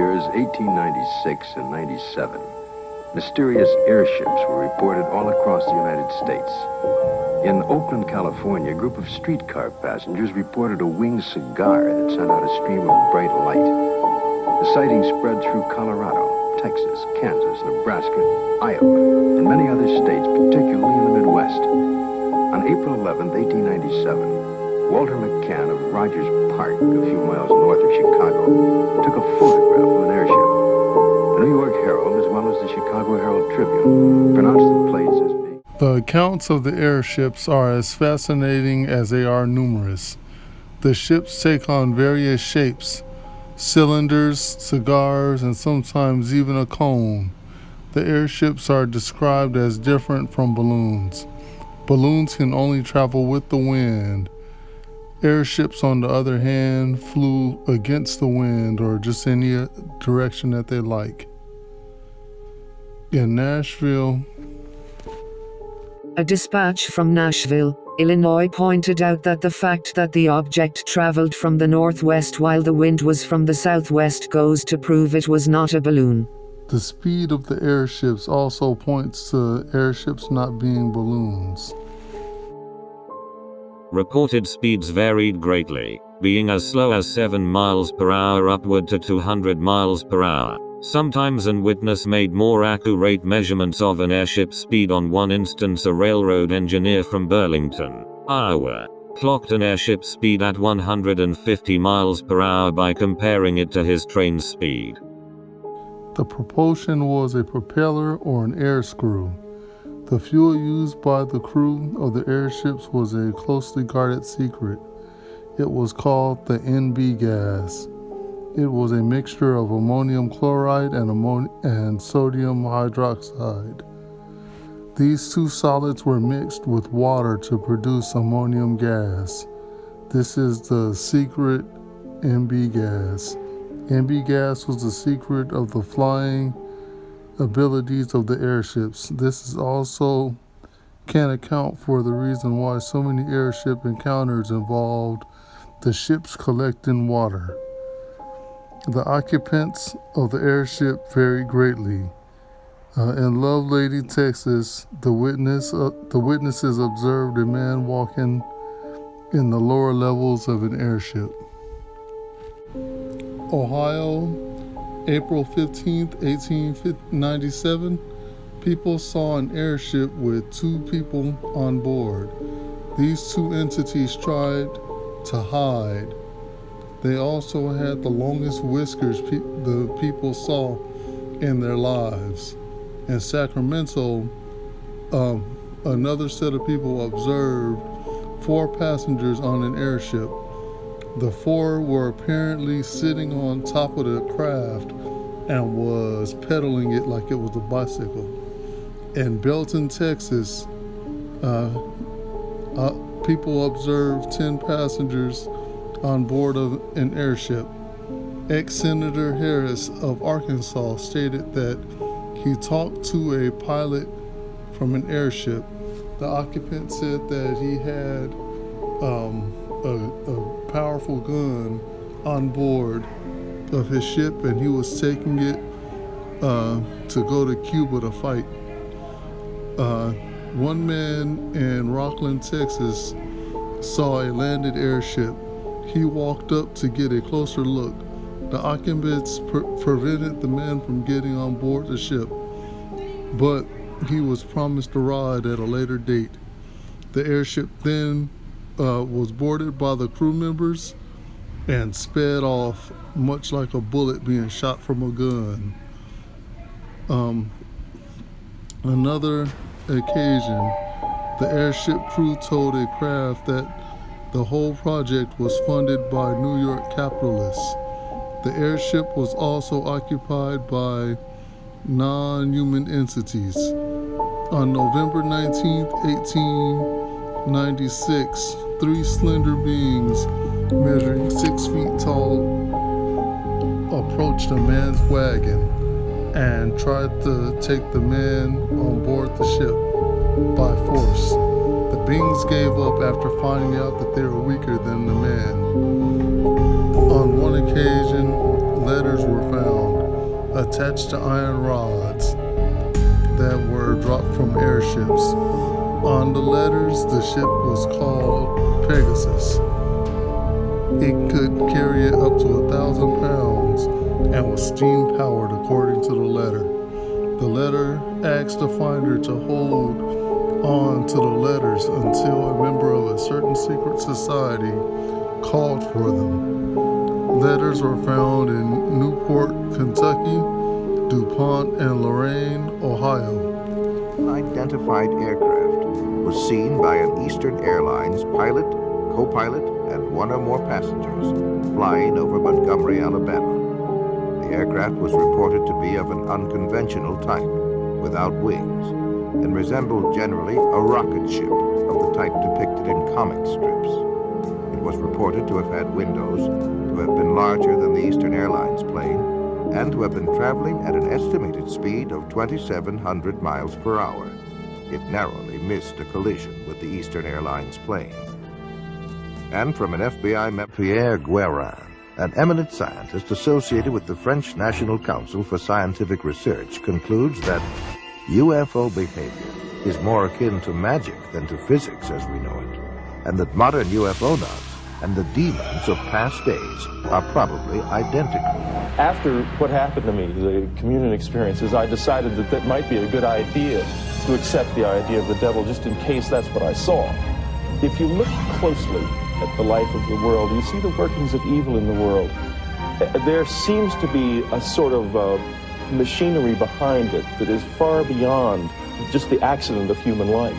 years 1896 and 97, mysterious airships were reported all across the United States. In Oakland, California, a group of streetcar passengers reported a winged cigar that sent out a stream of bright light. The sighting spread through Colorado, Texas, Kansas, Nebraska, Iowa, and many other states, particularly in the Midwest. On April 11, 1897, Walter McCann of Rogers Park, a few miles north of Chicago, took a photograph of an airship. The New York Herald, as well as the Chicago Herald Tribune, pronounced the plates as being... The accounts of the airships are as fascinating as they are numerous. The ships take on various shapes: cylinders, cigars, and sometimes even a cone. The airships are described as different from balloons. Balloons can only travel with the wind. Airships, on the other hand, flew against the wind or just any direction that they like. In Nashville, a dispatch from Nashville, Illinois pointed out that the fact that the object traveled from the northwest while the wind was from the southwest goes to prove it was not a balloon. The speed of the airships also points to airships not being balloons. Reported speeds varied greatly, being as slow as 7 miles per hour upward to 200 miles per hour. Sometimes an witness made more accurate measurements of an airship speed. On one instance, a railroad engineer from Burlington, Iowa, clocked an airship speed at 150 miles per hour by comparing it to his train speed. The propulsion was a propeller or an air screw. The fuel used by the crew of the airships was a closely guarded secret. It was called the NB gas. It was a mixture of ammonium chloride and sodium hydroxide. These two solids were mixed with water to produce ammonium gas. This is the secret NB gas. NB gas was the secret of the flying abilities of the airships. This is also can account for the reason why so many airship encounters involved the ships collecting water. The occupants of the airship varied greatly. In Lovelady, Texas, the witnesses observed a man walking in the lower levels of an airship. Ohio, April 15th, 1897, people saw an airship with 2 people on board. These 2 entities tried to hide. They also had the longest whiskers the people saw in their lives. In Sacramento, another set of people observed 4 passengers on an airship. The 4 were apparently sitting on top of the craft and was pedaling it like it was a bicycle. In Belton, Texas, people observed 10 passengers on board of an airship. Ex-Senator Harris of Arkansas stated that he talked to a pilot from an airship. The occupant said that he had a powerful gun on board of his ship, and he was taking it to go to Cuba to fight. One man in Rockland, Texas, saw a landed airship. He walked up to get a closer look. The occupants prevented the man from getting on board the ship, but he was promised a ride at a later date. The airship then was boarded by the crew members and sped off, much like a bullet being shot from a gun. Another occasion, the airship crew told a craft that the whole project was funded by New York capitalists. The airship was also occupied by non-human entities. On November 19, 1896, 3 slender beings measuring 6 feet tall approached a man's wagon and tried to take the man on board the ship by force. The beings gave up after finding out that they were weaker than the man. On one occasion, letters were found. attached to iron rods that were dropped from airships. On the letters, the ship was called Pegasus. It could carry it up to 1,000 pounds and was steam powered according to the letter. The letter asked the finder to hold on to the letters until a member of a certain secret society called for them. Letters were found in Newport, Kentucky, DuPont, and Lorain, Ohio. Unidentified aircraft was seen by an Eastern Airlines pilot, co-pilot, and one or more passengers flying over Montgomery, Alabama. The aircraft was reported to be of an unconventional type, without wings, and resembled generally a rocket ship of the type depicted in comic strips. It was reported to have had windows, to have been larger than the Eastern Airlines plane, and to have been traveling at an estimated speed of 2,700 miles per hour. It narrowly missed a collision with the Eastern Airlines plane. And from an FBI member, Pierre Guérin, an eminent scientist associated with the French National Council for Scientific Research, concludes that UFO behavior is more akin to magic than to physics as we know it, and that modern UFO nuts and the demons of past days are probably identical. After what happened to me, the communion experiences, I decided that that might be a good idea to accept the idea of the devil just in case that's what I saw. If you look closely at the life of the world, you see the workings of evil in the world. There seems to be a sort of machinery behind it that is far beyond just the accident of human life.